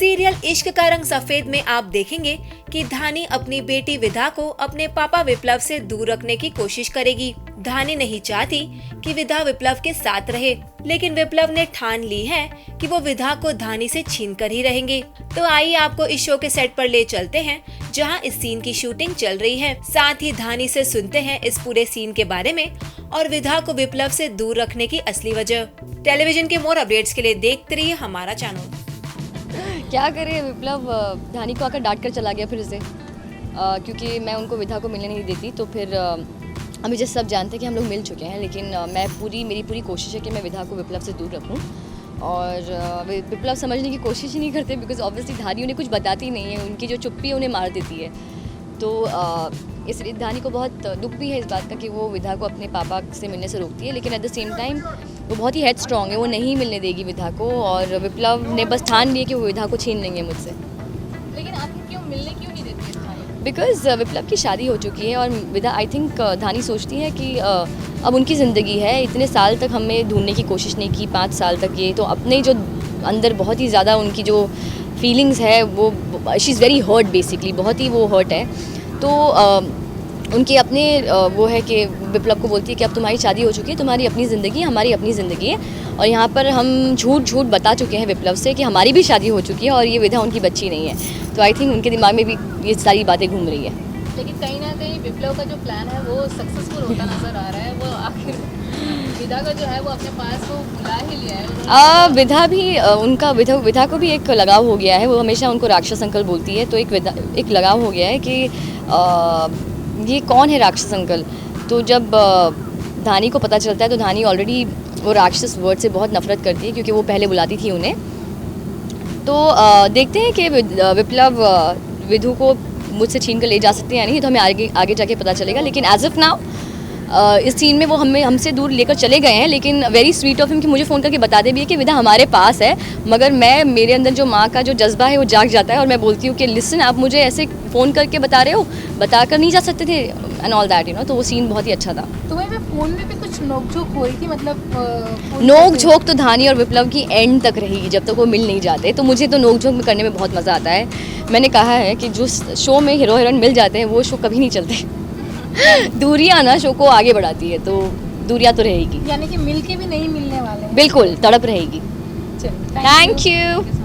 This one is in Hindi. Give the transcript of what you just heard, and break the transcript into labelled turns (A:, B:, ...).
A: सीरियल इश्क का रंग सफेद में आप देखेंगे कि धानी अपनी बेटी विधा को अपने पापा विप्लव से दूर रखने की कोशिश करेगी। धानी नहीं चाहती कि विधा विप्लव के साथ रहे, लेकिन विप्लव ने ठान ली है कि वो विधा को धानी से छीन कर ही रहेंगे। तो आइए आपको इस शो के सेट पर ले चलते हैं जहां इस सीन की शूटिंग चल रही है। साथ ही धानी से सुनते हैं इस पूरे सीन के बारे में और विधा को विप्लव से दूर रखने की असली वजह। टेलीविजन के मोर अपडेट्स के लिए देखते रहिए हमारा चैनल।
B: क्या करे, विप्लव धानी को आकर डांट कर चला गया फिर से, क्योंकि मैं उनको विधा को मिलने नहीं देती। तो फिर अभी जैसे सब जानते हैं कि हम लोग मिल चुके हैं, लेकिन मेरी पूरी कोशिश है कि मैं विधा को विप्लव से दूर रखूं। और विप्लव समझने की कोशिश ही नहीं करते, बिकॉज ऑब्वियसली धानी उन्हें कुछ बताती नहीं है, उनकी जो चुप्पी है उन्हें मार देती है। तो इसलिए धानी को बहुत दुख भी है इस बात का कि वो विधा को अपने पापा से मिलने से रोकती है, लेकिन एट द सेम टाइम वो बहुत ही हेड स्ट्रॉन्ग है, वो नहीं मिलने देगी विधा को। और विप्लव ने बस ठान लिया कि वो विधा को छीन लेंगे मुझसे।
C: लेकिन आप क्यों नहीं देती है धानी?
B: बिकॉज विप्लव की शादी हो चुकी है और विधा आई थिंक धानी सोचती है कि अब उनकी ज़िंदगी है। इतने साल तक हमें ढूंढने की कोशिश नहीं की, 5 साल तक ये, तो अपने जो अंदर बहुत ही ज़्यादा उनकी जो फीलिंग्स है वो she is very hurt, basically बहुत ही वो हर्ट है। तो उनके अपने वो है कि विप्लव को बोलती है कि अब तुम्हारी शादी हो चुकी है, तुम्हारी अपनी ज़िंदगी है, हमारी अपनी ज़िंदगी है। और यहाँ पर हम झूठ बता चुके हैं विप्लव से कि हमारी भी शादी हो चुकी है और ये विधा उनकी बच्ची नहीं है। तो आई थिंक उनके दिमाग में भी ये सारी बातें घूम रही है।
C: लेकिन कहीं ना कहीं विप्लव का जो प्लान है वो सक्सेसफुल होता नजर आ रहा है। वो आखिर विधा का जो है वो अपने पास वो बुला ही लिया है।
B: विधा भी उनका विधा को भी एक लगाव हो गया है। वो हमेशा उनको राक्षस अंकल बोलती है, तो एक लगाव हो गया है कि ये कौन है राक्षस अंकल। तो जब धानी को पता चलता है तो धानी ऑलरेडी वो राक्षस वर्ड से बहुत नफरत करती है, क्योंकि वो पहले बुलाती थी उन्हें। तो देखते हैं कि विप्लव विधु को मुझसे छीन कर ले जा सकते हैं या नहीं, तो हमें आगे जाके पता चलेगा। लेकिन एज ऑफ नाउ इस सीन में वो हमसे दूर लेकर चले गए हैं। लेकिन वेरी स्वीट ऑफ हिम कि मुझे फ़ोन करके बताते भी है कि विधा हमारे पास है, मगर मेरे अंदर जो माँ का जो जज्बा है वो जाग जाता है और मैं बोलती हूँ कि लिसन, आप मुझे ऐसे फ़ोन करके बता रहे हो, बता कर नहीं जा सकते थे, एंड ऑल दैट, तो वो सीन बहुत ही अच्छा था।
C: तो वही फ़ोन में भी कुछ नोक-झोंक हो रही थी, मतलब
B: नोक-झोंक तो धानी और विप्लव की एंड तक रहेगी जब तक वो मिल नहीं जाते। तो मुझे तो नोक-झोंक करने में बहुत मज़ा आता है। मैंने कहा है कि जो शो में हीरो हीरोइन मिल जाते हैं वो शो कभी नहीं चलते। दूरियां ना शो को आगे बढ़ाती है, तो दूरियां तो रहेगी,
C: यानी कि मिलके भी नहीं मिलने वाले।
B: बिल्कुल तड़प रहेगी।
C: चलो,
B: थैंक यू।